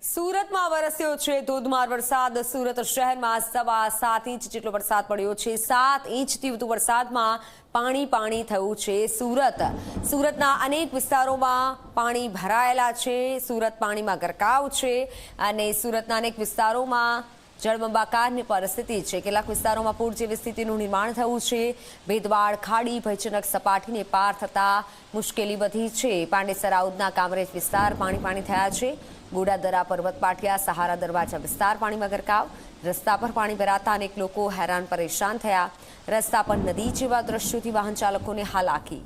સુરતમાં વરસ્યો છે ધોધમાર વરસાદ। સુરત શહેરમાં 7.25 ઇંચ જેટલો વરસાદ પડ્યો છે। 7 ઇંચથી વધુ વરસાદમાં પાણી થયું છે। સુરતના અનેક વિસ્તારોમાં પાણી ભરાયેલા છે। સુરત પાણીમાં ગરકાવ છે અને સુરતના અનેક વિસ્તારોમાં જળબંબાકારની પરિસ્થિતિ છે। કેટલાક વિસ્તારોમાં પૂર જેવી સ્થિતિનું નિર્માણ થયું છે। ભેદવાડ ખાડી ભયજનક સપાટીને પાર થતા મુશ્કેલી વધી છે। પાંડેસરા ઉધના કામરેજ વિસ્તાર પાણી થયા છે। ગોડાદરા પર્વત પાટિયા સહારા દરવાજા વિસ્તાર પાણીમાં ગરકાવ। રસ્તા પર પાણી ભરાતા અનેક લોકો હેરાન પરેશાન થયા। રસ્તા પર નદી જેવા દ્રશ્યોથી વાહન ચાલકોને હાલાકી।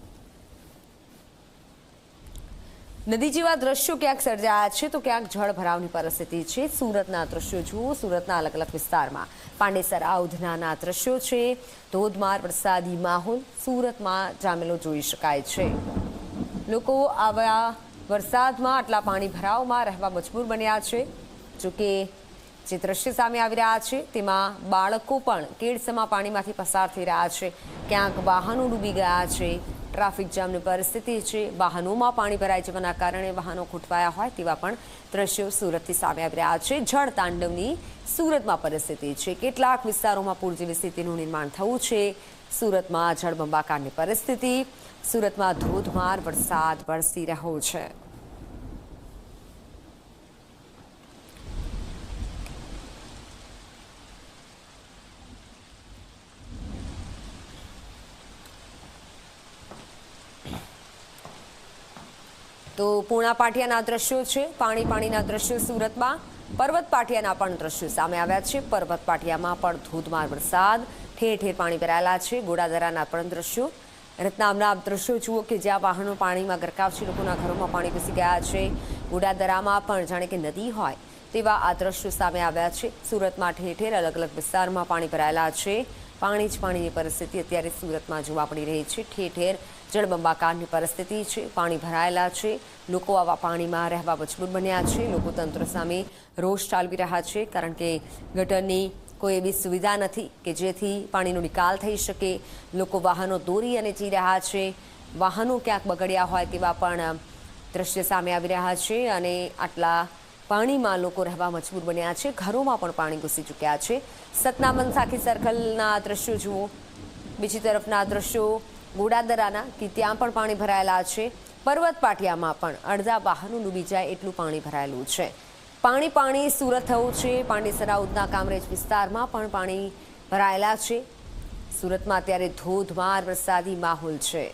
નદી જેવા દ્રશ્યો ક્યાંક સર્જાયા છે તો ક્યાંક જળ ભરાવની પરિસ્થિતિ છે। સુરતના દ્રશ્યો જુઓ। સુરતના અલગ અલગ વિસ્તારમાં પાંડેસરા ઉધનાના દ્રશ્યો છે। ધોધમાર વરસાદી માહોલ સુરતમાં જામેલો જોઈ શકાય છે। લોકો આવા વરસાદમાં આટલા પાણી ભરાવમાં રહેવા મજબૂર બન્યા છે। જોકે જે દ્રશ્ય સામે આવી રહ્યા છે તેમાં બાળકો પણ કેડસમાં પાણીમાંથી પસાર થઈ રહ્યા છે। ક્યાંક વાહનો ડૂબી ગયા છે। ટ્રાફિક જામની પરિસ્થિતિ છે। વાહનોમાં પાણી ભરાઈ જવાના કારણે વાહનો ખૂટવાયા હોય તેવા પણ દ્રશ્યો સુરતથી સામે આવી રહ્યા છે। જળ તાંડવની સુરતમાં પરિસ્થિતિ છે। કેટલાક વિસ્તારોમાં પૂર જેવી સ્થિતિનું નિર્માણ થયું છે। સુરતમાં જળબંબાકારની પરિસ્થિતિ। સુરતમાં ધોધમાર વરસાદ વરસી રહ્યો છે। તો પૂર્ણા પાટિયાના દ્રશ્યો છે। પાણીના દ્રશ્યો સુરતમાં પર્વત પાટિયાના પણ દ્રશ્યો સામે આવ્યા છે। પર્વત પાટિયામાં પણ ધોધમાર વરસાદ ઠેર ઠેર પાણી ભરાયેલા છે। ગોડાદરાના પણ દ્રશ્યો રત્નામના દ્રશ્યો જુઓ કે જ્યાં વાહનો પાણીમાં ગરકાવ છે। લોકોના ઘરોમાં પાણી ઘૂસી ગયા છે। ગોડાદરામાં પણ જાણે કે નદી હોય તેવા આ દ્રશ્યો સામે આવ્યા છે। સુરતમાં ઠેર ઠેર અલગ અલગ વિસ્તારમાં પાણી ભરાયેલા છે। પાણીની પરિસ્થિતિ અત્યારે સુરતમાં જોવા મળી રહી છે। ઠેર ઠેર જળબંબાકારની પરિસ્થિતિ છે। પાણી ભરાયેલા છે। લોકો આવા પાણીમાં રહેવા મજબૂર બન્યા છે। લોકો તંત્ર સામે રોષ ઠાલવી રહ્યા છે કારણ કે ગટરની કોઈ એવી સુવિધા નથી કે જેથી પાણીનો નિકાલ થઈ શકે। લોકો વાહનો દોરી અને જઈ રહ્યા છે। વાહનો ક્યાંક બગડ્યા હોય તેવા પણ દ્રશ્ય સામે આવી રહ્યા છે અને આટલા પાણીમાં લોકો રહેવા મજબૂર બન્યા છે। ઘરોમાં પણ પાણી ઘૂસી ચૂક્યા છે। સતના મનસાખી સર્કલના દ્રશ્યો જુઓ। બીજી તરફના દ્રશ્યો ગોડાદરાના કે ત્યાં પણ પાણી ભરાયેલા છે। પર્વત પાટિયામાં પણ અડધા વાહનો ડૂબી જાય એટલું પાણી ભરાયેલું છે। પાણી સુરત થયું છે। પાંડેસરા ઉધના કામરેજ વિસ્તારમાં પણ પાણી ભરાયેલા છે। સુરતમાં અત્યારે ધોધમાર વરસાદી માહોલ છે।